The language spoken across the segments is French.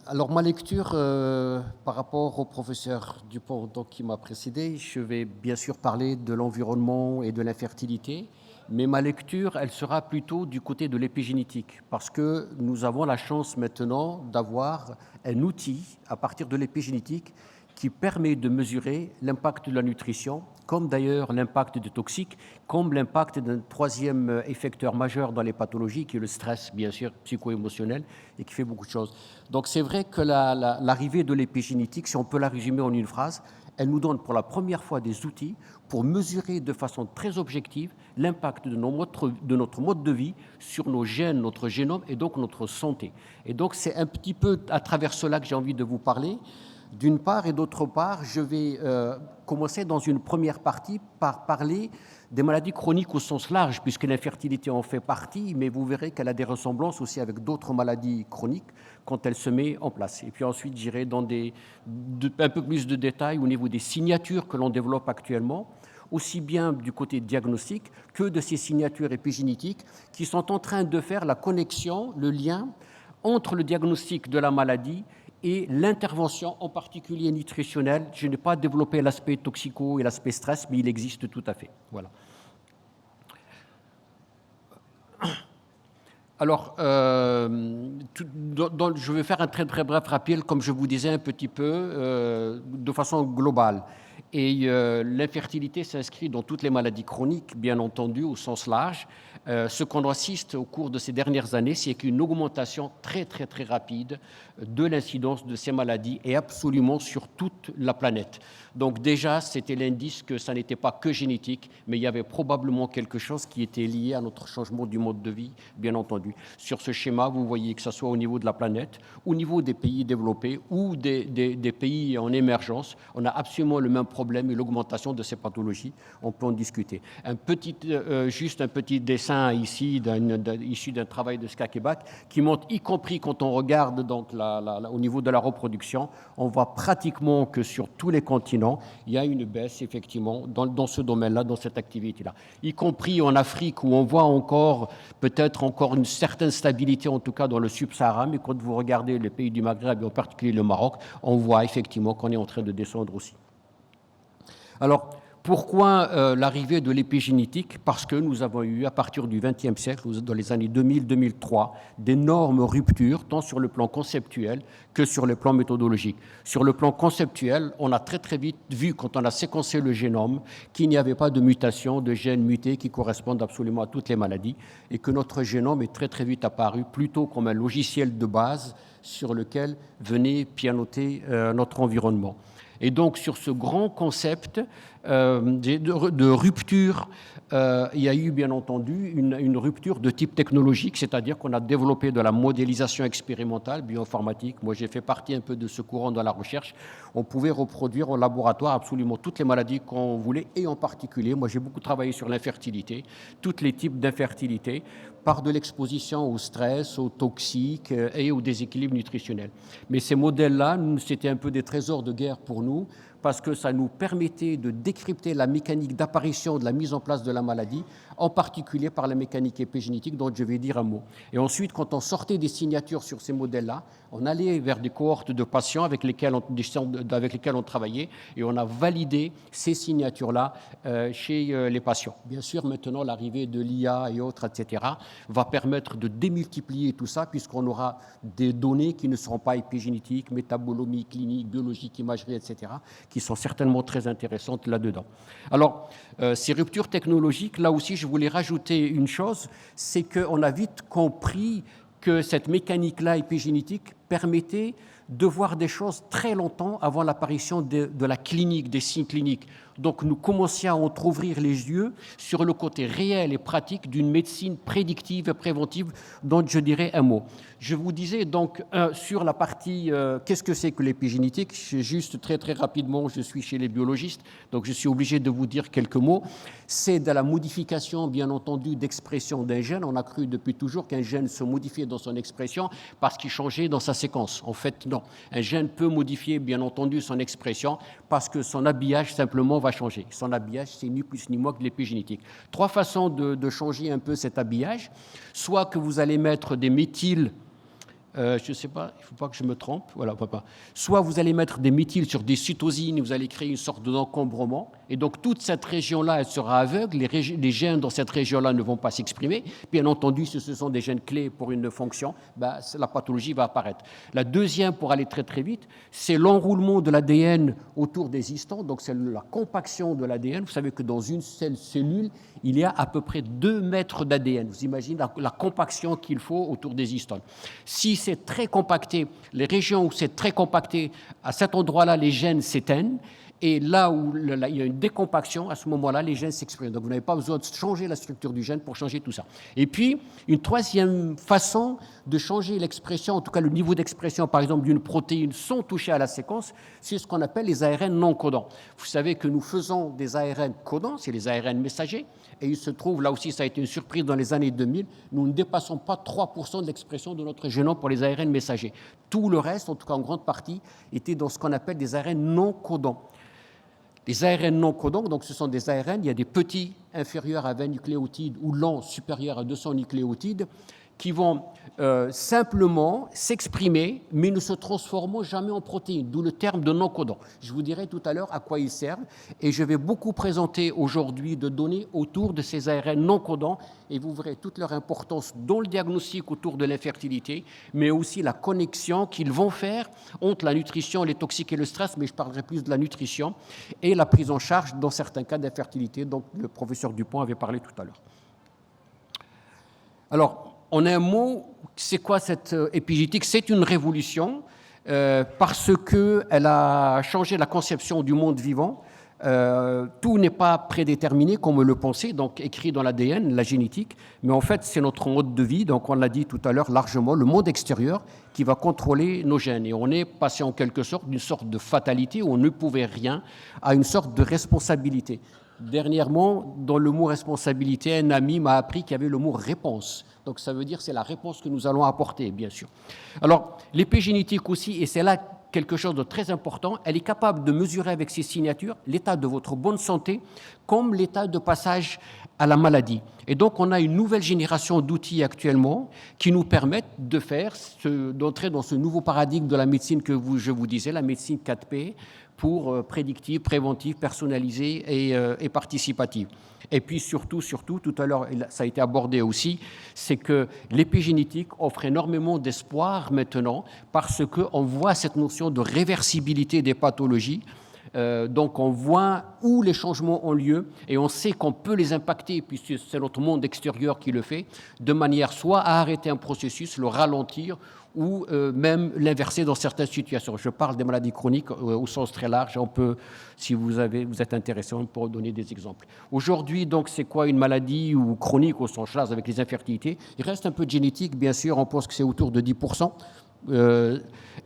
Alors ma lecture par rapport au professeur Dupont donc, qui m'a précédé, je vais bien sûr parler de l'environnement et de l'infertilité, mais ma lecture, elle sera plutôt du côté de l'épigénétique, parce que nous avons la chance maintenant d'avoir un outil à partir de l'épigénétique qui permet de mesurer l'impact de la nutrition, comme d'ailleurs l'impact des toxiques, comme l'impact d'un troisième effecteur majeur dans les pathologies, qui est le stress, bien sûr, psycho-émotionnel, et qui fait beaucoup de choses. Donc c'est vrai que l'arrivée de l'épigénétique, si on peut la résumer en une phrase, elle nous donne pour la première fois des outils pour mesurer de façon très objective l'impact de notre mode de vie sur nos gènes, notre génome et donc notre santé. Et donc c'est un petit peu à travers cela que j'ai envie de vous parler. D'une part, et d'autre part, je vais commencer dans une première partie par parler des maladies chroniques au sens large, puisque l'infertilité en fait partie, mais vous verrez qu'elle a des ressemblances aussi avec d'autres maladies chroniques quand elle se met en place. Et puis ensuite, j'irai dans un peu plus de détails au niveau des signatures que l'on développe actuellement, aussi bien du côté diagnostic que de ces signatures épigénétiques qui sont en train de faire la connexion, le lien entre le diagnostic de la maladie et l'intervention, en particulier nutritionnelle. Je n'ai pas développé l'aspect toxico et l'aspect stress, mais il existe tout à fait. Voilà. Alors, je vais faire un très très bref rappel, comme je vous disais un petit peu, de façon globale. Et l'infertilité s'inscrit dans toutes les maladies chroniques, bien entendu, au sens large. Ce qu'on assiste au cours de ces dernières années, c'est qu'une augmentation très très très rapide de l'incidence de ces maladies et absolument sur toute la planète. Donc déjà, c'était l'indice que ça n'était pas que génétique, mais il y avait probablement quelque chose qui était lié à notre changement du mode de vie, bien entendu. Sur ce schéma, vous voyez que ce soit au niveau de la planète, au niveau des pays développés ou des pays en émergence, on a absolument le même problème et l'augmentation de ces pathologies. On peut en discuter. Juste un petit dessin ici, issu d'un travail de Skakebak, qui montre, y compris quand on regarde donc au niveau de la reproduction, on voit pratiquement que sur tous les continents, il y a une baisse, effectivement, dans ce domaine-là, dans cette activité-là. Y compris en Afrique, où on voit peut-être encore une certaine stabilité, en tout cas dans le Sub-Sahara, mais quand vous regardez les pays du Maghreb, et en particulier le Maroc, on voit effectivement qu'on est en train de descendre aussi. Alors, pourquoi l'arrivée de l'épigénétique? Parce que nous avons eu, à partir du XXe siècle, dans les années 2000-2003, d'énormes ruptures, tant sur le plan conceptuel que sur le plan méthodologique. Sur le plan conceptuel, on a très très vite vu, quand on a séquencé le génome, qu'il n'y avait pas de mutation, de gènes mutés qui correspondent absolument à toutes les maladies, et que notre génome est très très vite apparu plutôt comme un logiciel de base sur lequel venait pianoter notre environnement. Et donc, sur ce grand concept de rupture, il y a eu, bien entendu, une rupture de type technologique, c'est-à-dire qu'on a développé de la modélisation expérimentale, bioinformatique. Moi, j'ai fait partie un peu de ce courant dans la recherche. On pouvait reproduire au laboratoire absolument toutes les maladies qu'on voulait, et en particulier, moi, j'ai beaucoup travaillé sur l'infertilité, tous les types d'infertilité, par de l'exposition au stress, aux toxiques et au déséquilibre nutritionnel. Mais ces modèles-là, c'était un peu des trésors de guerre pour nous, parce que ça nous permettait de décrypter la mécanique d'apparition, de la mise en place de la maladie, en particulier par la mécanique épigénétique dont je vais dire un mot. Et ensuite, quand on sortait des signatures sur ces modèles-là, on allait vers des cohortes de patients avec lesquels on travaillait, et on a validé ces signatures-là chez les patients. Bien sûr, maintenant, l'arrivée de l'IA et autres, etc., va permettre de démultiplier tout ça, puisqu'on aura des données qui ne seront pas épigénétiques, métabolomiques, cliniques, biologiques, imagerie, etc., qui sont certainement très intéressantes là-dedans. Alors, ces ruptures technologiques, là aussi, je voulais rajouter une chose, c'est qu'on a vite compris que cette mécanique-là épigénétique permettait de voir des choses très longtemps avant l'apparition de la clinique, des signes cliniques. Donc nous commencions à entrouvrir les yeux sur le côté réel et pratique d'une médecine prédictive et préventive dont je dirais un mot. Je vous disais donc sur la partie qu'est-ce que c'est que l'épigénétique? Juste très très rapidement, je suis chez les biologistes, donc je suis obligé de vous dire quelques mots. C'est de la modification, bien entendu, d'expression d'un gène. On a cru depuis toujours qu'un gène se modifiait dans son expression parce qu'il changeait dans sa séquence. En fait, non. Un gène peut modifier, bien entendu, son expression parce que son habillage simplement va changer. Son habillage, c'est ni plus ni moins que l'épigénétique. Trois façons de changer un peu cet habillage. Soit que vous allez mettre des méthyl je ne sais pas, il ne faut pas que je me trompe. Voilà, papa. Soit vous allez mettre des méthyles sur des cytosines et vous allez créer une sorte d'encombrement. Et donc, toute cette région-là, elle sera aveugle. Les gènes dans cette région-là ne vont pas s'exprimer. Bien entendu, si ce sont des gènes clés pour une fonction, la pathologie va apparaître. La deuxième, pour aller très très vite, c'est l'enroulement de l'ADN autour des histons. Donc, c'est la compaction de l'ADN. Vous savez que dans une seule cellule, il y a à peu près 2 mètres d'ADN. Vous imaginez la compaction qu'il faut autour des histones. Si c'est très compacté, les régions où c'est très compacté, à cet endroit-là, les gènes s'éteignent. Et là où il y a une décompaction, à ce moment-là, les gènes s'expriment. Donc, vous n'avez pas besoin de changer la structure du gène pour changer tout ça. Et puis, une troisième façon de changer l'expression, en tout cas le niveau d'expression, par exemple, d'une protéine sans toucher à la séquence, c'est ce qu'on appelle les ARN non codants. Vous savez que nous faisons des ARN codants, c'est les ARN messagers, et il se trouve, là aussi, ça a été une surprise dans les années 2000, nous ne dépassons pas 3% de l'expression de notre génome pour les ARN messagers. Tout le reste, en tout cas en grande partie, était dans ce qu'on appelle des ARN non codants. Les ARN non codants, donc ce sont des ARN, il y a des petits inférieurs à 20 nucléotides ou longs supérieurs à 200 nucléotides qui vont simplement s'exprimer, mais ne se transforment jamais en protéines, d'où le terme de non-codant. Je vous dirai tout à l'heure à quoi ils servent, et je vais beaucoup présenter aujourd'hui de données autour de ces ARN non-codants, et vous verrez toute leur importance dans le diagnostic autour de l'infertilité, mais aussi la connexion qu'ils vont faire entre la nutrition, les toxiques et le stress, mais je parlerai plus de la nutrition, et la prise en charge dans certains cas d'infertilité, dont le professeur Dupont avait parlé tout à l'heure. Alors, en un mot, c'est quoi cette épigénétique? C'est une révolution parce qu'elle a changé la conception du monde vivant. Tout n'est pas prédéterminé comme on le pensait, donc écrit dans l'ADN, la génétique, mais en fait c'est notre mode de vie, donc on l'a dit tout à l'heure largement, le monde extérieur qui va contrôler nos gènes. Et on est passé en quelque sorte d'une sorte de fatalité où on ne pouvait rien à une sorte de responsabilité. Dernièrement, dans le mot responsabilité, un ami m'a appris qu'il y avait le mot réponse. Donc ça veut dire c'est la réponse que nous allons apporter, bien sûr. Alors, l'épigénétique aussi, et c'est là quelque chose de très important, elle est capable de mesurer avec ses signatures l'état de votre bonne santé comme l'état de passage à la maladie. Et donc, on a une nouvelle génération d'outils actuellement qui nous permettent d'entrer dans ce nouveau paradigme de la médecine que je vous disais, la médecine 4P, pour prédictive, préventive, personnalisée et participative. Et puis surtout, tout à l'heure, ça a été abordé aussi, c'est que l'épigénétique offre énormément d'espoir maintenant parce qu'on voit cette notion de réversibilité des pathologies. Donc on voit où les changements ont lieu et on sait qu'on peut les impacter, puisque c'est notre monde extérieur qui le fait, de manière soit à arrêter un processus, le ralentir, ou même l'inverser dans certaines situations. Je parle des maladies chroniques au sens très large. On peut, si vous êtes intéressé, on peut donner des exemples. Aujourd'hui, donc, c'est quoi une maladie ou chronique au sens large avec les infertilités? Il reste un peu de génétique, bien sûr. On pense que c'est autour de 10%.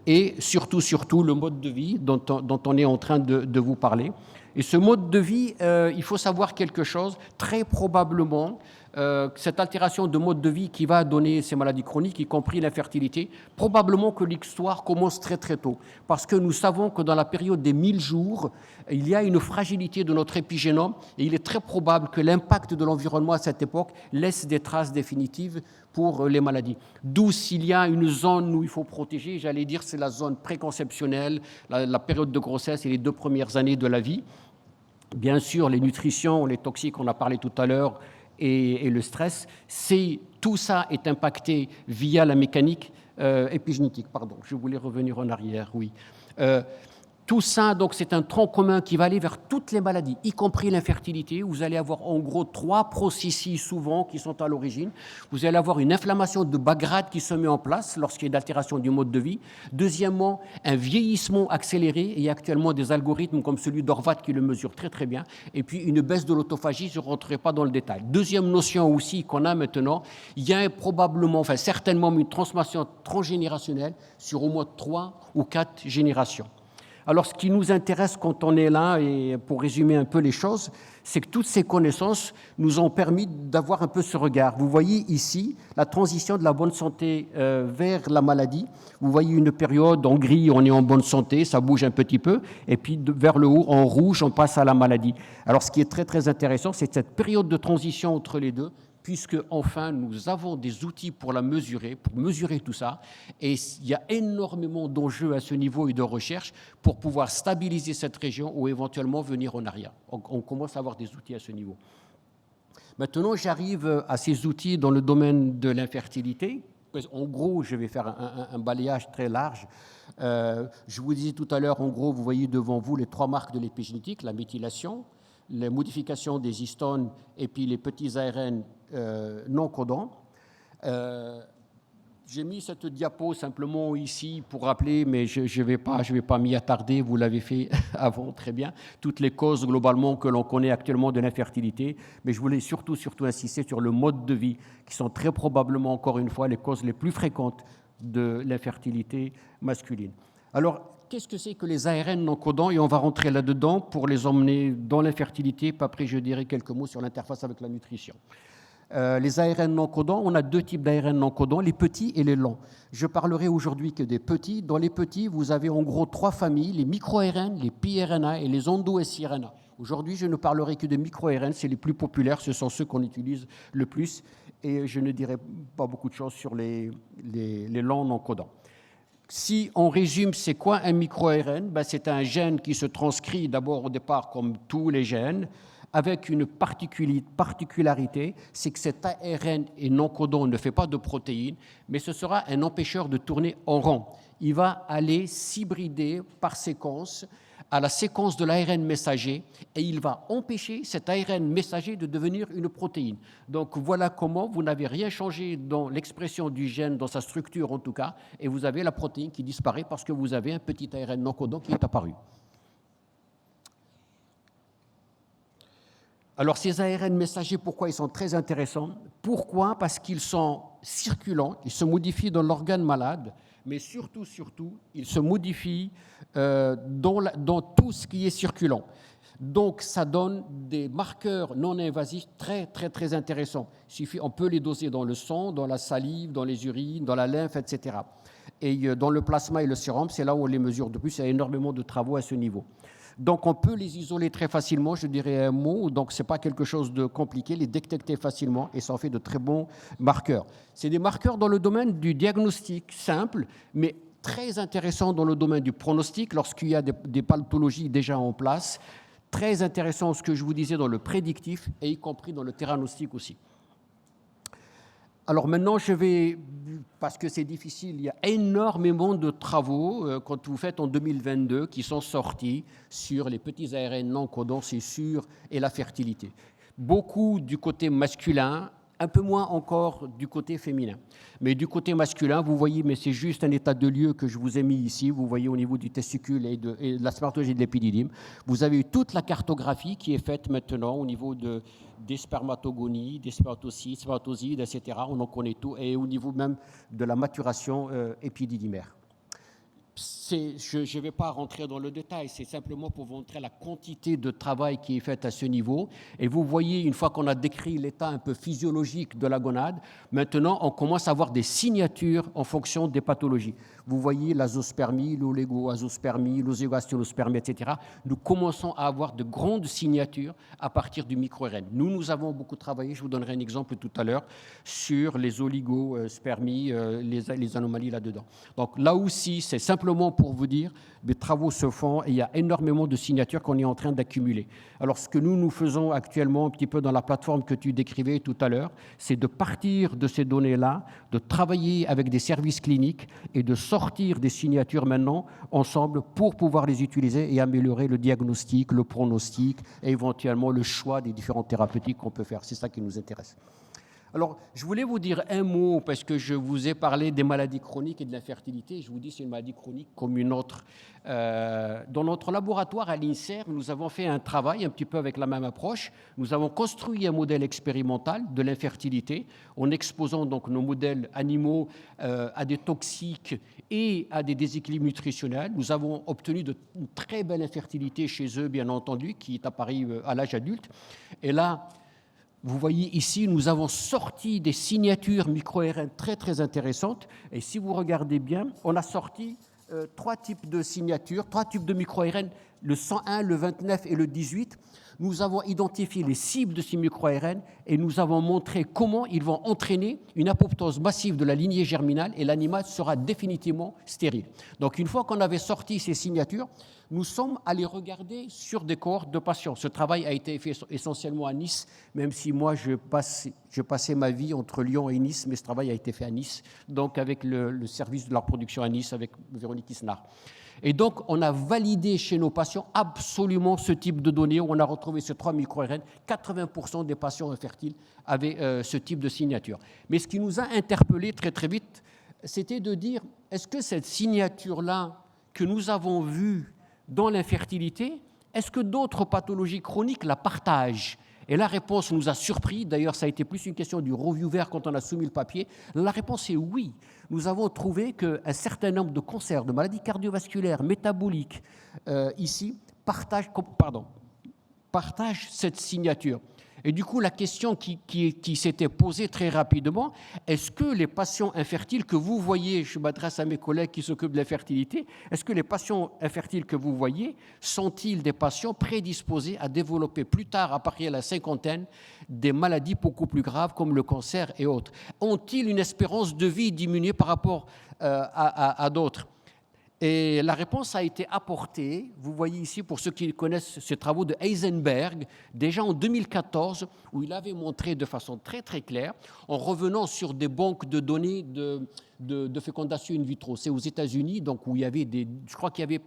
Et surtout, le mode de vie dont on est en train de vous parler. Et ce mode de vie, il faut savoir quelque chose, très probablement, cette altération de mode de vie qui va donner ces maladies chroniques, y compris l'infertilité, probablement que l'histoire commence très très tôt. Parce que nous savons que dans la période des 1000 jours, il y a une fragilité de notre épigénome et il est très probable que l'impact de l'environnement à cette époque laisse des traces définitives pour les maladies. D'où s'il y a une zone où il faut protéger, j'allais dire c'est la zone préconceptionnelle, la période de grossesse et les 2 premières années de la vie. Bien sûr, les nutritions, les toxiques, on a parlé tout à l'heure, et le stress, tout ça est impacté via la mécanique épigénétique. Pardon, je voulais revenir en arrière, oui. Tout ça, donc, c'est un tronc commun qui va aller vers toutes les maladies, y compris l'infertilité. Vous allez avoir en gros 3 processus souvent qui sont à l'origine. Vous allez avoir une inflammation de bas grade qui se met en place lorsqu'il y a une altération du mode de vie. Deuxièmement, un vieillissement accéléré. Et il y a actuellement des algorithmes comme celui d'Horvath qui le mesure très très bien. Et puis une baisse de l'autophagie, je ne rentrerai pas dans le détail. Deuxième notion aussi qu'on a maintenant, il y a probablement, enfin certainement une transmission transgénérationnelle sur au moins 3 ou 4 générations. Alors, ce qui nous intéresse quand on est là, et pour résumer un peu les choses, c'est que toutes ces connaissances nous ont permis d'avoir un peu ce regard. Vous voyez ici la transition de la bonne santé vers la maladie. Vous voyez une période en gris, on est en bonne santé, ça bouge un petit peu, et puis vers le haut, en rouge, on passe à la maladie. Alors, ce qui est très, très intéressant, c'est cette période de transition entre les deux puisque enfin nous avons des outils pour mesurer tout ça, et il y a énormément d'enjeux à ce niveau et de recherche pour pouvoir stabiliser cette région ou éventuellement venir en arrière. On commence à avoir des outils à ce niveau. Maintenant, j'arrive à ces outils dans le domaine de l'infertilité. En gros, je vais faire un balayage très large. Je vous disais tout à l'heure, en gros, vous voyez devant vous les 3 marques de l'épigénétique, la méthylation, les modifications des histones et puis les petits ARN non codants. J'ai mis cette diapo simplement ici pour rappeler, mais je vais pas m'y attarder, vous l'avez fait avant très bien, toutes les causes globalement que l'on connaît actuellement de l'infertilité, mais je voulais surtout insister sur le mode de vie, qui sont très probablement, encore une fois, les causes les plus fréquentes de l'infertilité masculine. Alors, qu'est-ce que c'est que les ARN non codants? Et on va rentrer là-dedans pour les emmener dans l'infertilité, puis après je dirai quelques mots sur l'interface avec la nutrition. Les ARN non codants, on a 2 types d'ARN non codants, les petits et les longs. Je parlerai aujourd'hui que des petits. Dans les petits, vous avez en gros 3 familles, les micro-ARN, les piRNA et les endo-siRNA. Aujourd'hui, je ne parlerai que des micro-ARN, c'est les plus populaires, ce sont ceux qu'on utilise le plus, et je ne dirai pas beaucoup de choses sur les longs non codants. Si on résume, c'est quoi un micro-ARN? C'est un gène qui se transcrit d'abord au départ comme tous les gènes, avec une particularité, c'est que cet ARN et non codant ne fait pas de protéines, mais ce sera un empêcheur de tourner en rond. Il va aller s'hybrider par séquence à la séquence de l'ARN messager et il va empêcher cet ARN messager de devenir une protéine. Donc voilà comment vous n'avez rien changé dans l'expression du gène, dans sa structure en tout cas, et vous avez la protéine qui disparaît parce que vous avez un petit ARN non codant qui est apparu. Alors ces ARN messagers, pourquoi ils sont très intéressants? Pourquoi? Parce qu'ils sont circulants, ils se modifient dans l'organe malade, mais surtout, ils se modifient dans tout ce qui est circulant. Donc ça donne des marqueurs non invasifs très intéressants. On peut les doser dans le sang, dans la salive, dans les urines, dans la lymphe, etc. Et dans le plasma et le sérum, c'est là où on les mesure. De plus, il y a énormément de travaux à ce niveau. Donc on peut les isoler très facilement, je dirais un mot, donc ce n'est pas quelque chose de compliqué, les détecter facilement et ça en fait de très bons marqueurs. C'est des marqueurs dans le domaine du diagnostic simple, mais très intéressants dans le domaine du pronostic lorsqu'il y a des pathologies déjà en place, très intéressant ce que je vous disais dans le prédictif et y compris dans le theranostic aussi. Alors maintenant, parce que c'est difficile, il y a énormément de travaux quand vous faites en 2022 qui sont sortis sur les petits ARN non codants, c'est sûr, et la fertilité. Beaucoup du côté masculin, un peu moins encore du côté féminin. Mais du côté masculin, vous voyez, mais c'est juste un état de lieu que je vous ai mis ici, vous voyez au niveau du testicule et de la spermatogène et de l'épididyme. Vous avez eu toute la cartographie qui est faite maintenant au niveau des spermatogonies, des spermatocytes, spermatosides, etc. On en connaît tout, et au niveau même de la maturation épididymaire. Je ne vais pas rentrer dans le détail, c'est simplement pour vous montrer la quantité de travail qui est faite à ce niveau. Et vous voyez, une fois qu'on a décrit l'état un peu physiologique de la gonade, maintenant on commence à avoir des signatures en fonction des pathologies. Vous voyez l'azospermie, l'olégoazospermie, l'ozégoasténospermie, etc. Nous commençons à avoir de grandes signatures à partir du micro-RN. Nous avons beaucoup travaillé, je vous donnerai un exemple tout à l'heure, sur les oligospermies, les anomalies là-dedans. Donc là aussi, c'est simplement pour vous dire, des travaux se font et il y a énormément de signatures qu'on est en train d'accumuler. Alors ce que nous faisons actuellement un petit peu dans la plateforme que tu décrivais tout à l'heure, c'est de partir de ces données-là, de travailler avec des services cliniques et de sortir des signatures maintenant ensemble pour pouvoir les utiliser et améliorer le diagnostic, le pronostic et éventuellement le choix des différentes thérapeutiques qu'on peut faire. C'est ça qui nous intéresse. Alors, je voulais vous dire un mot, parce que je vous ai parlé des maladies chroniques et de l'infertilité. Je vous dis c'est une maladie chronique comme une autre. Dans notre laboratoire à l'INSERM, nous avons fait un travail un petit peu avec la même approche. Nous avons construit un modèle expérimental de l'infertilité en exposant donc nos modèles animaux à des toxiques et à des déséquilibres nutritionnels. Nous avons obtenu une très belle infertilité chez eux, bien entendu, qui est apparue à l'âge adulte. Et là, vous voyez ici, nous avons sorti des signatures micro-RN très intéressantes. Et si vous regardez bien, on a sorti 3 types de signatures, 3 types de micro-RN, le 101, le 29 et le 18. Nous avons identifié les cibles de ces micro-ARN et nous avons montré comment ils vont entraîner une apoptose massive de la lignée germinale et l'animal sera définitivement stérile. Donc une fois qu'on avait sorti ces signatures, nous sommes allés regarder sur des cohortes de patients. Ce travail a été fait essentiellement à Nice, même si moi je passais ma vie entre Lyon et Nice, mais ce travail a été fait à Nice, donc avec le service de la reproduction à Nice, avec Véronique Isnard. Et donc, on a validé chez nos patients absolument ce type de données où on a retrouvé ces 3 micro-ARN. 80% des patients infertiles avaient ce type de signature. Mais ce qui nous a interpellés très très vite, c'était de dire, est-ce que cette signature-là que nous avons vue dans l'infertilité, est-ce que d'autres pathologies chroniques la partagent? Et la réponse nous a surpris. D'ailleurs, ça a été plus une question du reviewer quand on a soumis le papier. La réponse est oui. Nous avons trouvé qu'un certain nombre de cancers, de maladies cardiovasculaires, métaboliques, ici, partagent cette signature. Et du coup, la question qui s'était posée très rapidement, est-ce que les patients infertiles que vous voyez, je m'adresse à mes collègues qui s'occupent de l'infertilité, est-ce que les patients infertiles que vous voyez sont-ils des patients prédisposés à développer plus tard, à partir de la cinquantaine, des maladies beaucoup plus graves comme le cancer et autres? Ont-ils une espérance de vie diminuée par rapport à d'autres? Et la réponse a été apportée, vous voyez ici, pour ceux qui connaissent ces travaux de Heisenberg, déjà en 2014, où il avait montré de façon très très claire, en revenant sur des banques de données de fécondation in vitro. C'est aux États-Unis, donc où il y avait je crois qu'il y avait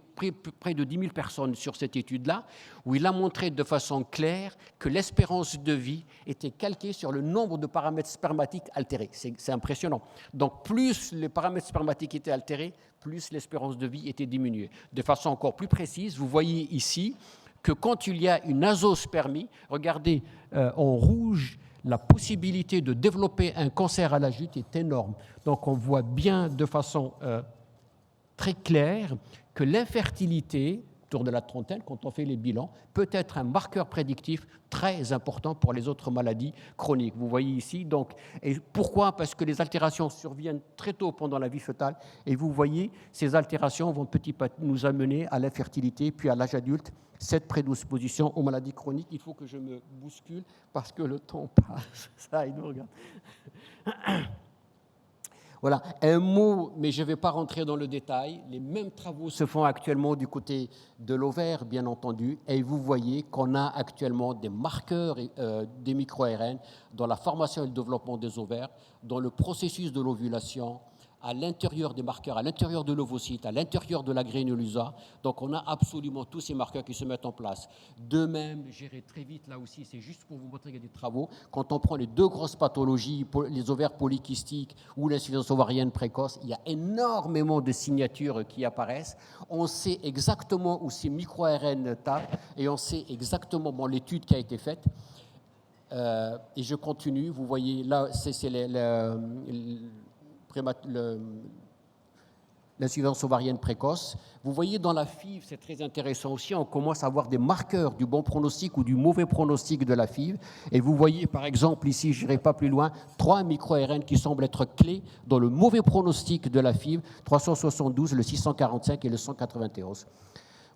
près de 10 000 personnes sur cette étude-là, où il a montré de façon claire que l'espérance de vie était calquée sur le nombre de paramètres spermatiques altérés. C'est impressionnant. Donc plus les paramètres spermatiques étaient altérés, plus l'espérance de vie était diminuée. De façon encore plus précise, vous voyez ici que quand il y a une azospermie, regardez en rouge, la possibilité de développer un cancer à la jute est énorme. Donc on voit bien de façon très claire que l'infertilité, autour de la trentaine, quand on fait les bilans, peut être un marqueur prédictif très important pour les autres maladies chroniques. Vous voyez ici, donc, et pourquoi? Parce que les altérations surviennent très tôt pendant la vie fœtale, et vous voyez, ces altérations vont petit à petit nous amener à l'infertilité, puis à l'âge adulte, cette prédisposition aux maladies chroniques. Il faut que je me bouscule, parce que le temps passe. Ça, il nous regarde. Voilà, un mot, mais je ne vais pas rentrer dans le détail. Les mêmes travaux se font actuellement du côté de l'ovaire, bien entendu, et vous voyez qu'on a actuellement des marqueurs des micro-ARN dans la formation et le développement des ovaires, dans le processus de l'ovulation, à l'intérieur des marqueurs, à l'intérieur de l'ovocyte, à l'intérieur de la granulosa. Donc on a absolument tous ces marqueurs qui se mettent en place. De même, j'irai très vite là aussi, c'est juste pour vous montrer qu'il y a des travaux. Quand on prend les deux grosses pathologies, les ovaires polykystiques ou l'insuffisance ovarienne précoce, il y a énormément de signatures qui apparaissent. On sait exactement où ces micro-ARN tapent et on sait exactement l'étude qui a été faite. Et je continue, vous voyez là, c'est l'insuffisance ovarienne précoce. Vous voyez dans la FIV, c'est très intéressant aussi, on commence à avoir des marqueurs du bon pronostic ou du mauvais pronostic de la FIV. Et vous voyez par exemple ici, je n'irai pas plus loin, 3 micro-ARN qui semblent être clés dans le mauvais pronostic de la FIV, 372, le 645 et le 191.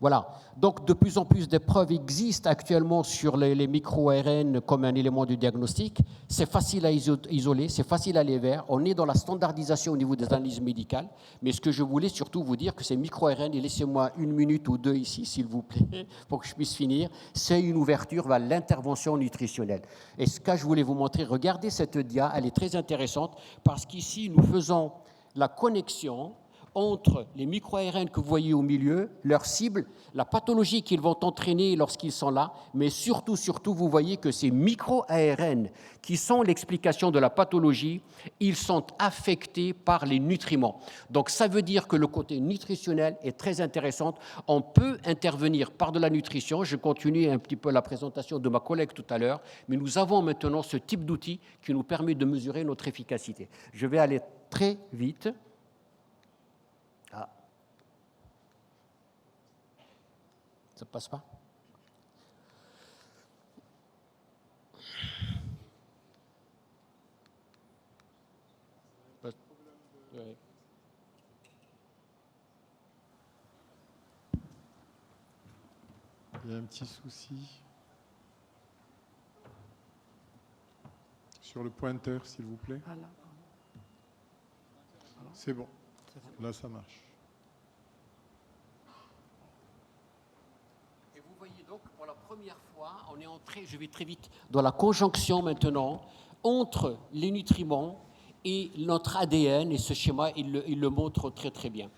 Voilà. Donc, de plus en plus de preuves existent actuellement sur les micro-ARN comme un élément du diagnostic. C'est facile à isoler, c'est facile à aller vers. On est dans la standardisation au niveau des analyses médicales. Mais ce que je voulais surtout vous dire, que ces micro-ARN, et laissez-moi 1 minute ou 2 ici, s'il vous plaît, pour que je puisse finir, c'est une ouverture vers l'intervention nutritionnelle. Et ce que je voulais vous montrer, regardez cette dia, elle est très intéressante, parce qu'ici, nous faisons la connexion entre les micro-ARN que vous voyez au milieu, leur cible, la pathologie qu'ils vont entraîner lorsqu'ils sont là, mais surtout, vous voyez que ces micro-ARN qui sont l'explication de la pathologie, ils sont affectés par les nutriments. Donc ça veut dire que le côté nutritionnel est très intéressant. On peut intervenir par de la nutrition. Je continue un petit peu la présentation de ma collègue tout à l'heure, mais nous avons maintenant ce type d'outil qui nous permet de mesurer notre efficacité. Je vais aller très vite. Ça ne passe pas? Ouais. Il y a un petit souci. Sur le pointeur, s'il vous plaît. Voilà. C'est bon. Là, ça marche. Et vous voyez donc, pour la première fois, on est entré, je vais très vite, dans la conjonction maintenant entre les nutriments et notre ADN, et ce schéma, il le montre très très bien.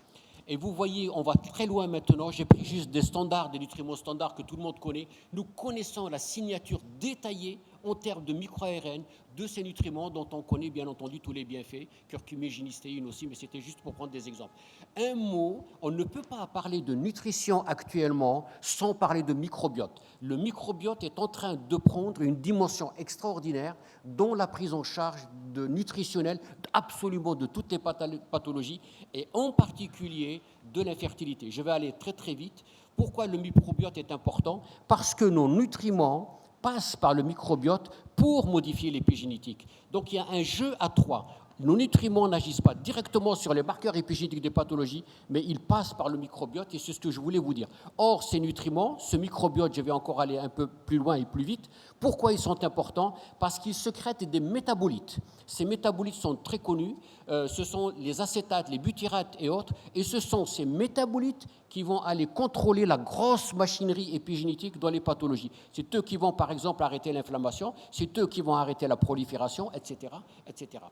Et vous voyez, on va très loin maintenant. J'ai pris juste des standards, des nutriments standards que tout le monde connaît. Nous connaissons la signature détaillée en termes de micro-ARN de ces nutriments dont on connaît bien entendu tous les bienfaits, curcumine, glycine aussi, mais c'était juste pour prendre des exemples. Un mot, on ne peut pas parler de nutrition actuellement sans parler de microbiote. Le microbiote est en train de prendre une dimension extraordinaire dont la prise en charge nutritionnelle absolument de toutes les pathologies et en particulier de l'infertilité. Je vais aller très très vite. Pourquoi le microbiote est important? Parce que nos nutriments passent par le microbiote pour modifier l'épigénétique. Donc il y a un jeu à trois. Nos nutriments n'agissent pas directement sur les marqueurs épigénétiques des pathologies, mais ils passent par le microbiote et c'est ce que je voulais vous dire. Or, ces nutriments, ce microbiote, je vais encore aller un peu plus loin et plus vite. Pourquoi ils sont importants? Parce qu'ils sécrètent des métabolites. Ces métabolites sont très connus. Ce sont les acétates, les butyrates et autres. Et ce sont ces métabolites qui vont aller contrôler la grosse machinerie épigénétique dans les pathologies. C'est eux qui vont, par exemple, arrêter l'inflammation. C'est eux qui vont arrêter la prolifération, etc., etc.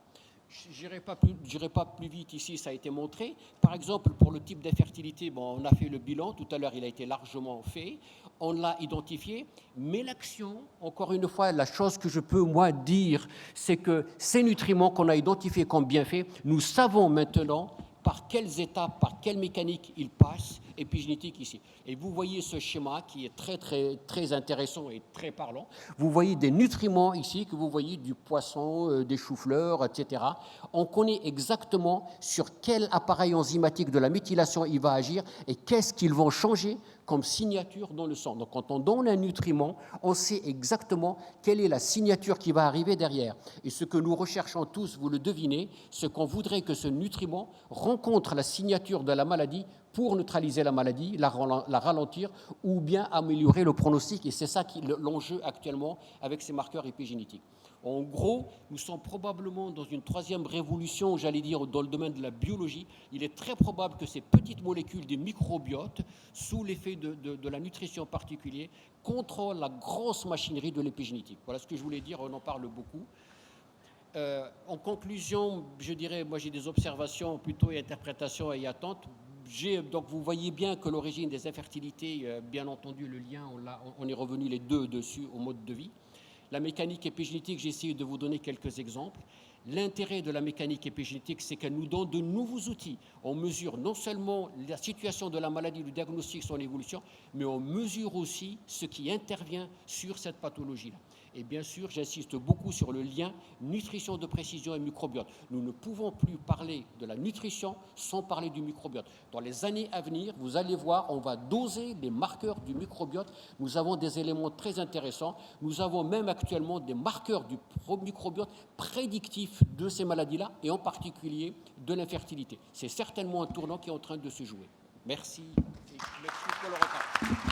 Je n'irai pas plus vite ici, ça a été montré. Par exemple, pour le type d'infertilité, bon, on a fait le bilan, tout à l'heure il a été largement fait, on l'a identifié, mais l'action, encore une fois, la chose que je peux moi dire, c'est que ces nutriments qu'on a identifiés comme bienfaits, nous savons maintenant par quelles étapes, par quelle mécanique ils passent, épigénétique ici. Et vous voyez ce schéma qui est très, très, très intéressant et très parlant. Vous voyez des nutriments ici, que vous voyez du poisson, des choux-fleurs, etc. On connaît exactement sur quel appareil enzymatique de la méthylation il va agir et qu'est-ce qu'ils vont changer comme signature dans le sang. Donc quand on donne un nutriment, on sait exactement quelle est la signature qui va arriver derrière. Et ce que nous recherchons tous, vous le devinez, c'est qu'on voudrait que ce nutriment rencontre la signature de la maladie pour neutraliser la maladie, la ralentir ou bien améliorer le pronostic. Et c'est ça l'enjeu actuellement avec ces marqueurs épigénétiques. En gros, nous sommes probablement dans une troisième révolution, j'allais dire, dans le domaine de la biologie. Il est très probable que ces petites molécules des microbiotes, sous l'effet de la nutrition particulière, contrôlent la grosse machinerie de l'épigénétique. Voilà ce que je voulais dire, on en parle beaucoup. En conclusion, je dirais, moi j'ai des observations plutôt et interprétations et attentes. Donc vous voyez bien que l'origine des infertilités, bien entendu le lien, on est revenu les deux dessus au mode de vie. La mécanique épigénétique, j'ai essayé de vous donner quelques exemples. L'intérêt de la mécanique épigénétique, c'est qu'elle nous donne de nouveaux outils. On mesure non seulement la situation de la maladie, le diagnostic, son évolution, mais on mesure aussi ce qui intervient sur cette pathologie-là. Et bien sûr, j'insiste beaucoup sur le lien nutrition de précision et microbiote. Nous ne pouvons plus parler de la nutrition sans parler du microbiote. Dans les années à venir, vous allez voir, on va doser les marqueurs du microbiote. Nous avons des éléments très intéressants. Nous avons même actuellement des marqueurs du microbiote prédictifs de ces maladies-là, et en particulier de l'infertilité. C'est certainement un tournant qui est en train de se jouer. Merci. Merci pour le retard.